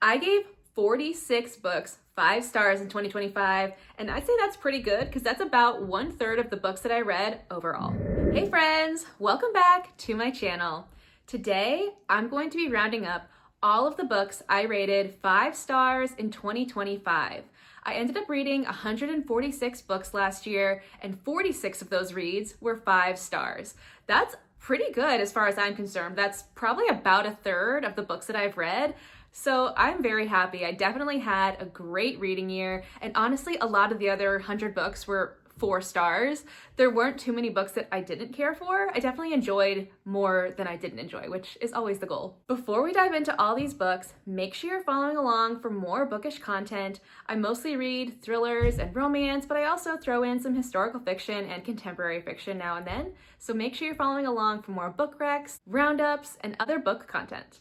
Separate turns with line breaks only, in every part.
I gave 46 books 5 stars in 2025, and I'd say that's pretty good because that's about 1/3 of the books that I read overall. Hey friends, welcome back to my channel. Today, I'm going to be rounding up all of the books I rated 5 stars in 2025. I ended up reading 146 books last year, and 46 of those reads were 5 stars. That's pretty good as far as I'm concerned. That's probably about 1/3 of the books that I've read. So I'm very happy. I definitely had a great reading year, and honestly, a lot of the other 100 books were 4 stars. There weren't too many books that I didn't care for. I definitely enjoyed more than I didn't enjoy, which is always the goal. Before we dive into all these books, make sure you're following along for more bookish content. I mostly read thrillers and romance, but I also throw in some historical fiction and contemporary fiction now and then. So make sure you're following along for more book recs, roundups, and other book content.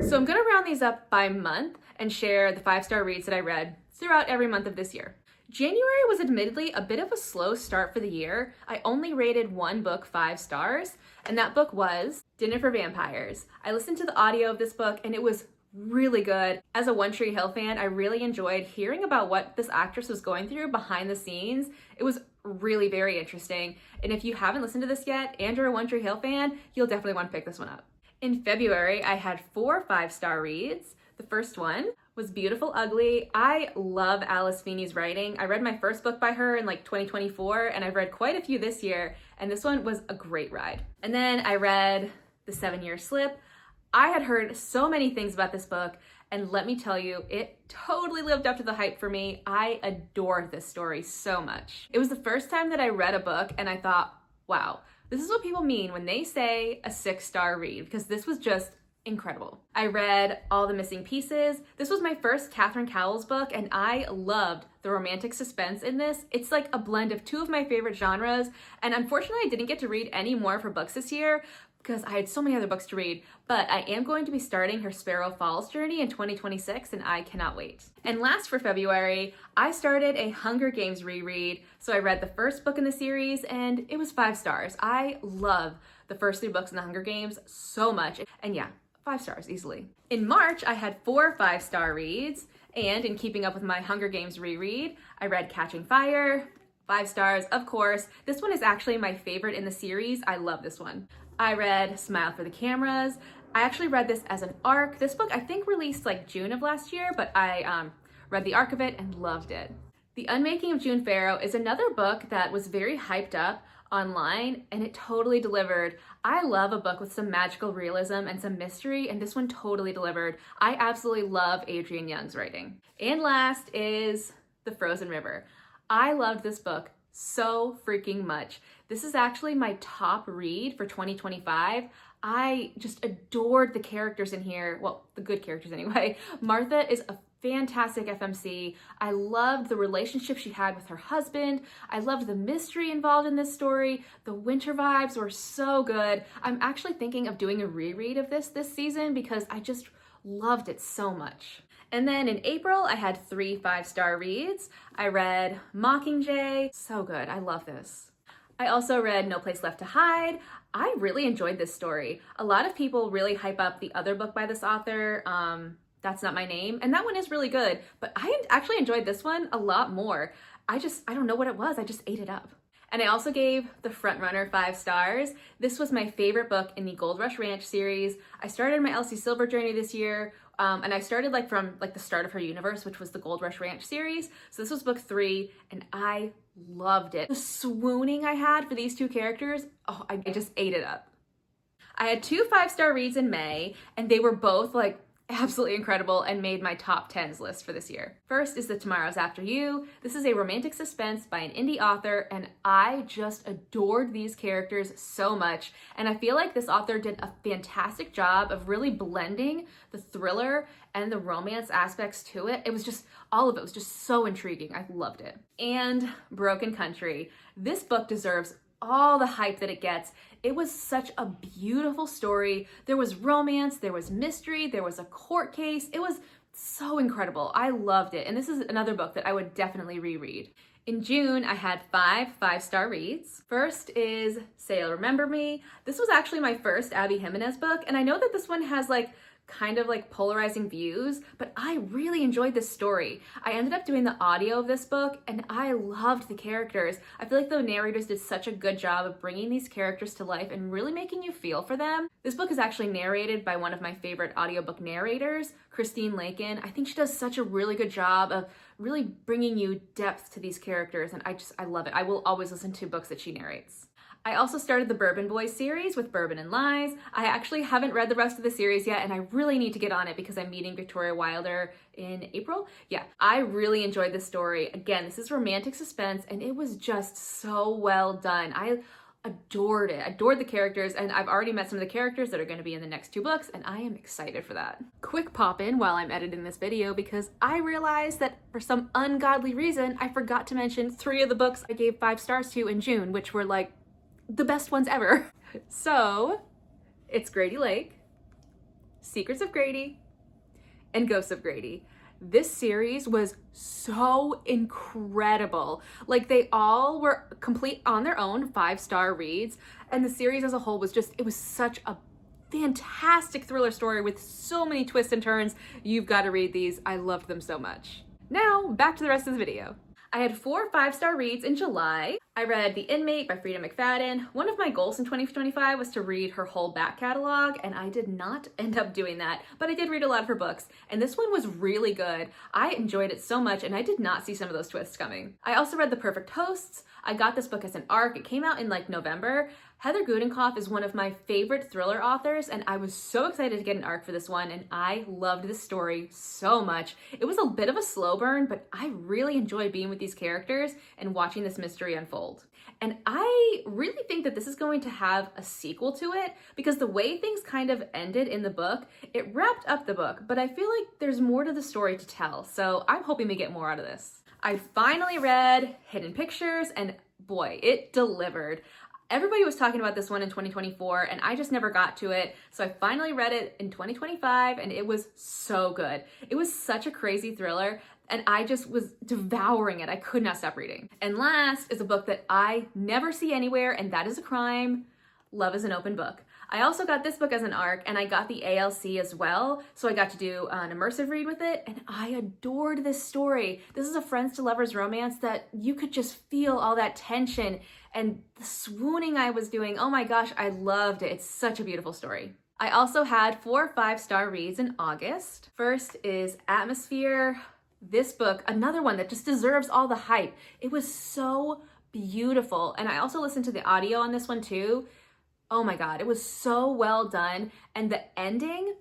So I'm gonna round these up by month and share the 5-star reads that I read throughout every month of this year. January was admittedly a bit of a slow start for the year. I only rated one book 5 stars, and that book was Dinner for Vampires. I listened to the audio of this book and it was really good. As a One Tree Hill fan, I really enjoyed hearing about what this actress was going through behind the scenes. It was really very interesting. And if you haven't listened to this yet and you're a One Tree Hill fan, you'll definitely want to pick this one up. In February, I had 4 5-star reads. The first one was Beautiful Ugly. I love Alice Feeney's writing. I read my first book by her in 2024, and I've read quite a few this year, and this one was a great ride. And then I read The 7-Year Slip. I had heard so many things about this book, and let me tell you, it totally lived up to the hype for me. I adored this story so much. It was the first time that I read a book, and I thought, wow, this is what people mean when they say a 6-star read, because this was just incredible. I read All the Missing Pieces. This was my first Catherine Cowles book, and I loved the romantic suspense in this. It's like a blend of 2 of my favorite genres, and unfortunately I didn't get to read any more of her books this year because I had so many other books to read, but I am going to be starting her Sparrow Falls journey in 2026, and I cannot wait. And last for February, I started a Hunger Games reread, so I read the first book in the series, and it was 5 stars. I love the first 3 books in the Hunger Games so much, and yeah, 5 stars easily. In March, I had 4 5-star reads, and in keeping up with my Hunger Games reread, I read Catching Fire, 5 stars, of course. This one is actually my favorite in the series. I love this one. I read Smile for the Cameras. I actually read this as an arc. This book I think released June of last year, but I read the arc of it and loved it. The Unmaking of June Farrow is another book that was very hyped up online, and it totally delivered. I love a book with some magical realism and some mystery, and this one totally delivered. I absolutely love Adrienne Young's writing. And last is The Frozen River. I loved this book so freaking much. This is actually my top read for 2025. I just adored the characters in here. Well, the good characters anyway. Martha is a fantastic FMC. I loved the relationship she had with her husband. I loved the mystery involved in this story. The winter vibes were so good. I'm actually thinking of doing a reread of this season because I just loved it so much. And then in April, I had 3 5-star reads. I read Mockingjay. So good. I love this. I also read No Place Left to Hide. I really enjoyed this story. A lot of people really hype up the other book by this author, That's Not My Name, and that one is really good, but I actually enjoyed this one a lot more. I don't know what it was, I just ate it up. And I also gave The Frontrunner 5 stars. This was my favorite book in the Gold Rush Ranch series. I started my Elsie Silver journey this year, and I started from the start of her universe, which was the Gold Rush Ranch series. So this was book 3, and I loved it. The swooning I had for these 2 characters, oh, I just ate it up. I had 2 5-star reads in May, and they were both absolutely incredible and made my top 10s list for this year. First is The Tomorrows After You. This is a romantic suspense by an indie author, and I just adored these characters so much. And I feel like this author did a fantastic job of really blending the thriller and the romance aspects to it. It was just, all of it was just so intriguing. I loved it. And Broken Country. This book deserves all the hype that it gets. It was such a beautiful story. There was romance, there was mystery, there was a court case. It was so incredible. I loved it. And this is another book that I would definitely reread. In June, I had 5 5-star reads. First is Say You'll Remember Me. This was actually my first Abby Jimenez book, and I know that this one has kind of like polarizing views, but I really enjoyed this story. I ended up doing the audio of this book and I loved the characters. I feel like the narrators did such a good job of bringing these characters to life and really making you feel for them. This book is actually narrated by one of my favorite audiobook narrators, Christine Lakin. I think she does such a really good job of really bringing you depth to these characters, and I love it. I will always listen to books that she narrates. I also started the Bourbon Boys series with Bourbon and Lies. I actually haven't read the rest of the series yet, and I really need to get on it because I'm meeting Victoria Wilder in April. Yeah, I really enjoyed this story. Again, this is romantic suspense, and it was just so well done. I adored it. Adored the characters, and I've already met some of the characters that are going to be in the next 2 books, and I am excited for that. Quick pop in while I'm editing this video because I realized that for some ungodly reason, I forgot to mention 3 of the books I gave 5 stars to in June, which were like the best ones ever. So it's Grady Lake, Secrets of Grady, and Ghosts of Grady. This series was so incredible. Like, they all were complete on their own 5-star reads, and the series as a whole was it was such a fantastic thriller story with so many twists and turns. You've got to read these. I loved them so much. Now, back to the rest of the video. I had 4 5-star reads in July. I read The Inmate by Freida McFadden. One of my goals in 2025 was to read her whole back catalog, and I did not end up doing that, but I did read a lot of her books, and this one was really good. I enjoyed it so much, and I did not see some of those twists coming. I also read The Perfect Hosts. I got this book as an ARC. It came out in like November. Heather Gudenkopf is one of my favorite thriller authors, and I was so excited to get an ARC for this one, and I loved this story so much. It was a bit of a slow burn, but I really enjoyed being with these characters and watching this mystery unfold. And I really think that this is going to have a sequel to it because the way things kind of ended in the book, it wrapped up the book, but I feel like there's more to the story to tell, so I'm hoping we get more out of this. I finally read Hidden Pictures, and boy, it delivered. Everybody was talking about this one in 2024, and I just never got to it. So I finally read it in 2025, and it was so good. It was such a crazy thriller, and I just was devouring it. I could not stop reading. And last is a book that I never see anywhere, and that is A Crime, Love is an Open Book. I also got this book as an ARC, and I got the ALC as well, so I got to do an immersive read with it, and I adored this story. This is a friends to lovers romance that you could just feel all that tension and the swooning I was doing. Oh my gosh, I loved it. It's such a beautiful story. I also had 4 5-star reads in August. First is Atmosphere. This book, another one that just deserves all the hype. It was so beautiful, and I also listened to the audio on this one too. Oh my God, it was so well done. And the ending,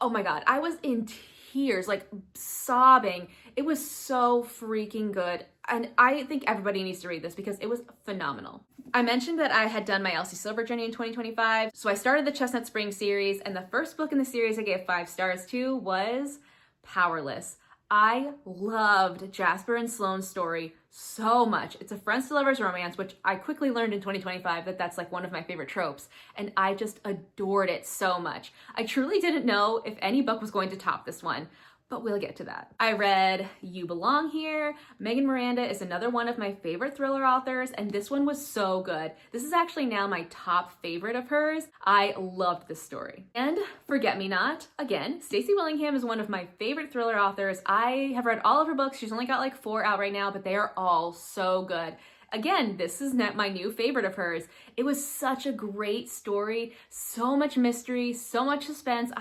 oh my God, I was in tears, like sobbing. It was so freaking good. And I think everybody needs to read this because it was phenomenal. I mentioned that I had done my Elsie Silver journey in 2025. So I started the Chestnut Springs series, and the first book in the series I gave 5 stars to was Powerless. I loved Jasper and Sloane's story so much. It's a friends to lovers romance, which I quickly learned in 2025 that that's like one of my favorite tropes, and I just adored it so much. I truly didn't know if any book was going to top this one, but we'll get to that. I read You Belong Here. Megan Miranda is another one of my favorite thriller authors, and this one was so good. This is actually now my top favorite of hers. I loved this story. And Forget Me Not. Again, Stacey Willingham is one of my favorite thriller authors. I have read all of her books. She's only got like 4 out right now, but they are all so good. Again, this is my new favorite of hers. It was such a great story, so much mystery, so much suspense.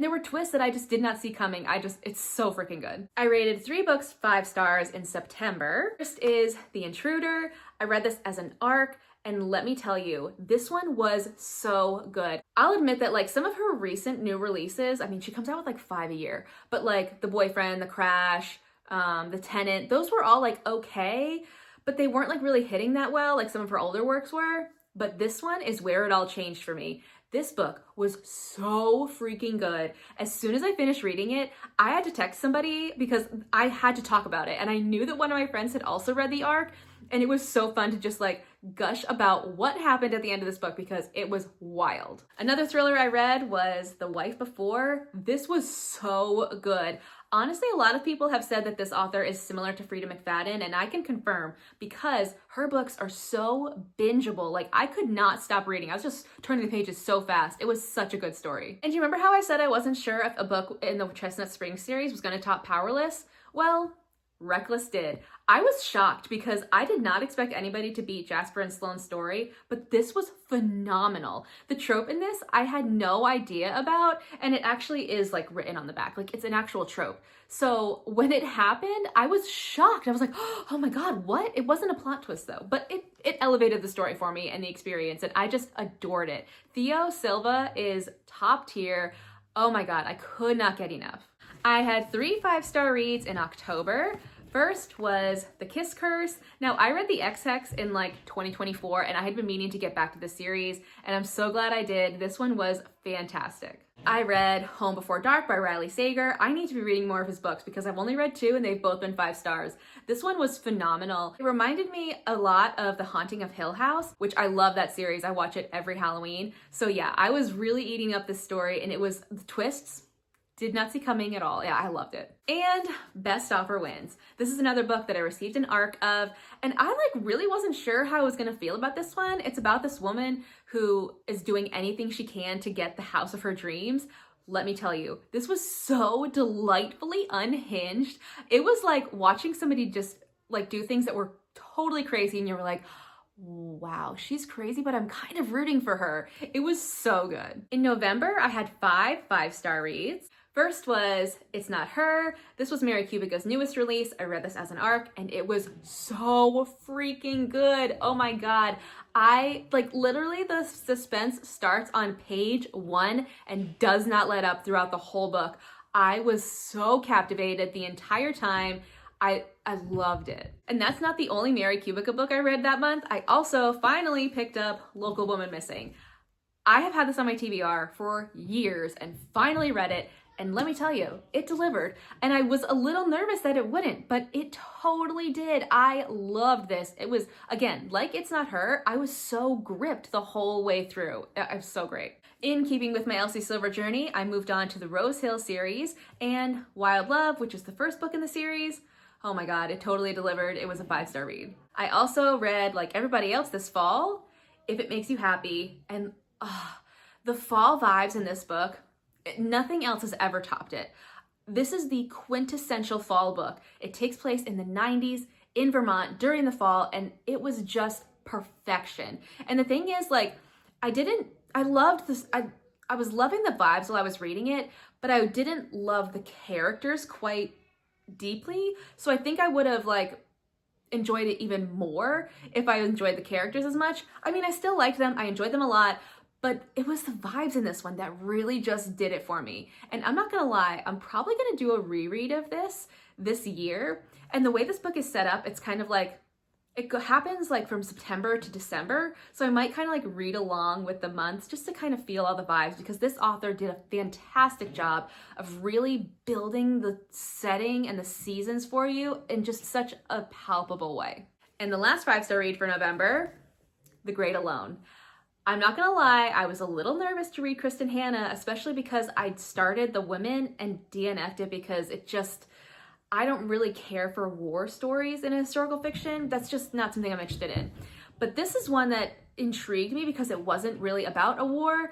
There were twists that I just did not see coming. It's so freaking good. I rated 3 books 5 stars in September. First is The Intruder. I read this as an ARC, and let me tell you, this one was so good. I'll admit that like some of her recent new releases, I mean, she comes out with like 5 a year, but like The Boyfriend, The Crash, The Tenant, those were all like okay, but they weren't like really hitting that well like some of her older works were. But this one is where it all changed for me. This book was so freaking good. As soon as I finished reading it, I had to text somebody because I had to talk about it. And I knew that one of my friends had also read the ARC, and it was so fun to just like gush about what happened at the end of this book because it was wild. Another thriller I read was The Wife Before. This was so good. Honestly, a lot of people have said that this author is similar to Freida McFadden, and I can confirm because her books are so bingeable. Like, I could not stop reading. I was just turning the pages so fast. It was such a good story. And do you remember how I said I wasn't sure if a book in the Chestnut Springs series was going to top Powerless? Well, Reckless did. I was shocked because I did not expect anybody to beat Jasper and Sloane's story, but this was phenomenal. The trope in this I had no idea about, and it actually is like written on the back. Like, it's an actual trope. So when it happened, I was shocked. I was like, oh my God, what? It wasn't a plot twist though, but it elevated the story for me and the experience, and I just adored it. Theo Silva is top tier. Oh my God, I could not get enough. I had 3 5-star reads in October. First was The Kiss Curse. Now, I read The Ex-Hex in like 2024, and I had been meaning to get back to the series, and I'm so glad I did. This one was fantastic. I read Home Before Dark by Riley Sager. I need to be reading more of his books because I've only read 2 and they've both been 5 stars. This one was phenomenal. It reminded me a lot of The Haunting of Hill House, which I love that series. I watch it every Halloween. So yeah, I was really eating up this story, and it was the twists. Did not see coming at all. Yeah, I loved it. And Best Offer Wins. This is another book that I received an ARC of, and I really wasn't sure how I was gonna feel about this one. It's about this woman who is doing anything she can to get the house of her dreams. Let me tell you, this was so delightfully unhinged. It was like watching somebody just do things that were totally crazy, and you were like, wow, she's crazy, but I'm kind of rooting for her. It was so good. In November, I had 5 5-star reads. First was It's Not Her. This was Mary Kubica's newest release. I read this as an ARC, and it was so freaking good. Oh my God. I literally, the suspense starts on page 1 and does not let up throughout the whole book. I was so captivated the entire time. I loved it. And that's not the only Mary Kubica book I read that month. I also finally picked up Local Woman Missing. I have had this on my TBR for years and finally read it. And let me tell you, it delivered. And I was a little nervous that it wouldn't, but it totally did. I loved this. It was, again, like It's Not Her, I was so gripped the whole way through. It was so great. In keeping with my Elsie Silver journey, I moved on to the Rose Hill series and Wild Love, which is the first book in the series. Oh my God, it totally delivered. It was a 5-star read. I also read, like everybody else this fall, If It Makes You Happy. And the fall vibes in this book, nothing else has ever topped it. This is the quintessential fall book. It takes place in the 90s in Vermont during the fall, and it was just perfection. And the thing is, I loved this. I was loving the vibes while I was reading it, but I didn't love the characters quite deeply. So I think I would have enjoyed it even more if I enjoyed the characters as much. I mean, I still liked them. I enjoyed them a lot. But it was the vibes in this one that really just did it for me. And I'm not gonna lie, I'm probably gonna do a reread of this year. And the way this book is set up, it's kind of it happens from September to December. So I might kind of read along with the months just to kind of feel all the vibes, because this author did a fantastic job of really building the setting and the seasons for you in just such a palpable way. And the last 5-star read for November, The Great Alone. I'm not gonna lie, I was a little nervous to read Kristen Hanna, especially because I'd started The Women and DNF'd it because I don't really care for war stories in historical fiction. That's just not something I'm interested in. But this is one that intrigued me because it wasn't really about a war,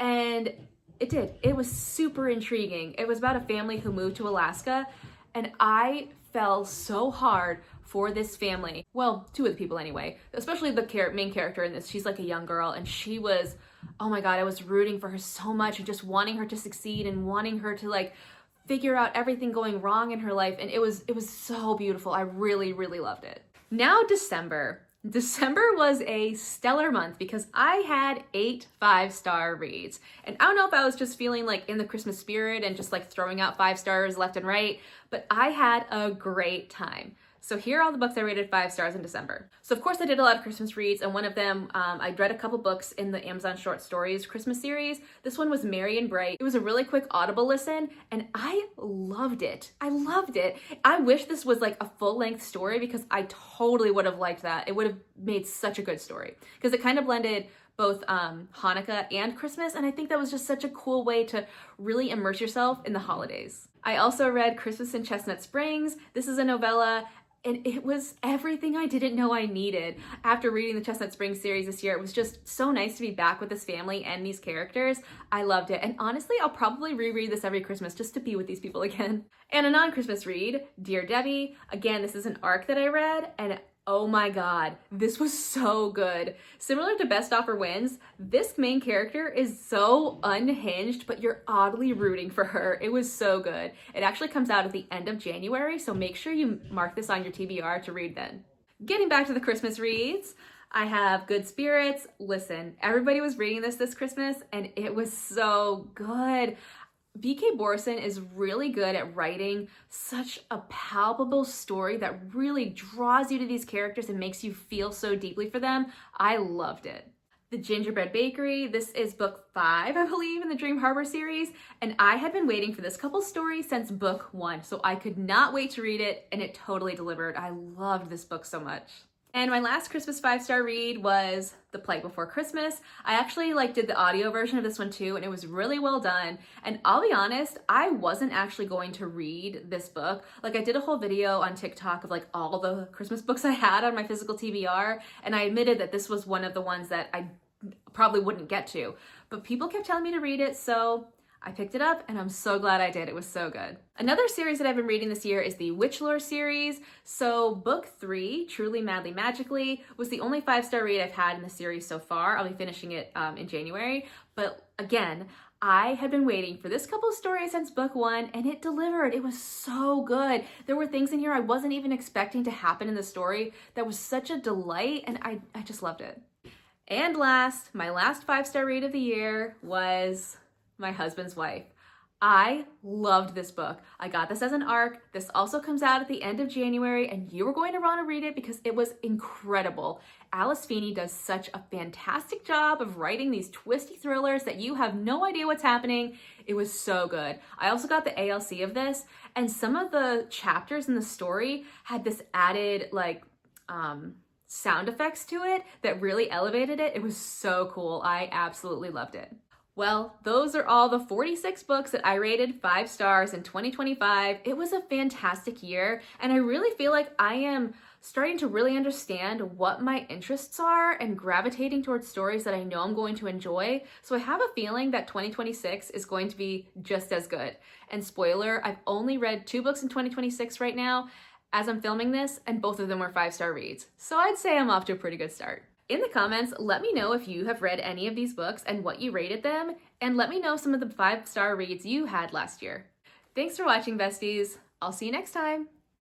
and it did. It was super intriguing. It was about a family who moved to Alaska, and I fell so hard for this family. Well, 2 of the people anyway, especially the main character in this. She's a young girl, and she was, oh my God, I was rooting for her so much and just wanting her to succeed and wanting her to figure out everything going wrong in her life. And it was so beautiful. I really, really loved it. Now December. December was a stellar month because I had 8 5-star reads. And I don't know if I was just feeling in the Christmas spirit and just throwing out 5 stars left and right, but I had a great time. So here are all the books I rated 5 stars in December. So of course I did a lot of Christmas reads, and one of them, I read a couple books in the Amazon Short Stories Christmas series. This one was Merry and Bright. It was a really quick Audible listen, and I loved it. I loved it. I wish this was like a full-length story because I totally would have liked that. It would have made such a good story because it kind of blended both Hanukkah and Christmas, and I think that was just such a cool way to really immerse yourself in the holidays. I also read Christmas in Chestnut Springs. This is a novella, and it was everything I didn't know I needed. After reading the Chestnut Springs series this year, it was just so nice to be back with this family and these characters. I loved it, and honestly, I'll probably reread this every Christmas just to be with these people again. And a non-Christmas read, Dear Debbie. Again, this is an arc that I read, and oh my God, this was so good. Similar to Best Offer Wins, this main character is so unhinged, but you're oddly rooting for her. It was so good. It actually comes out at the end of January, so make sure you mark this on your TBR to read then. Getting back to the Christmas reads, I have Good Spirits. Listen, everybody was reading this Christmas, and it was so good. B.K. Borison is really good at writing such a palpable story that really draws you to these characters and makes you feel so deeply for them. I loved it. The Gingerbread Bakery, this is book 5, I believe, in the Dream Harbor series, and I had been waiting for this couple's story since book 1, so I could not wait to read it, and it totally delivered. I loved this book so much. And my last Christmas 5-star read was The Play Before Christmas. I actually did the audio version of this one too, and it was really well done. And I'll be honest, I wasn't actually going to read this book. I did a whole video on TikTok of all the Christmas books I had on my physical TBR, and I admitted that this was one of the ones that I probably wouldn't get to. But people kept telling me to read it, so I picked it up, and I'm so glad I did. It was so good. Another series that I've been reading this year is the Witch Lore series. So book 3, Truly Madly Magically, was the only 5-star read I've had in the series so far. I'll be finishing it in January. But again, I had been waiting for this couple's story since book 1, and it delivered. It was so good. There were things in here I wasn't even expecting to happen in the story that was such a delight, and I just loved it. And last, my last 5-star read of the year was My Husband's Wife. I loved this book. I got this as an ARC. This also comes out at the end of January, and you are going to want to read it because it was incredible. Alice Feeney does such a fantastic job of writing these twisty thrillers that you have no idea what's happening. It was so good. I also got the ALC of this, and some of the chapters in the story had this added sound effects to it that really elevated it. It was so cool. I absolutely loved it. Well, those are all the 46 books that I rated 5 stars in 2025. It was a fantastic year, and I really feel like I am starting to really understand what my interests are and gravitating towards stories that I know I'm going to enjoy. So I have a feeling that 2026 is going to be just as good. And spoiler, I've only read 2 books in 2026 right now as I'm filming this, and both of them were 5-star reads. So I'd say I'm off to a pretty good start. In the comments, let me know if you have read any of these books and what you rated them, and let me know some of the 5-star reads you had last year. Thanks for watching, besties. I'll see you next time.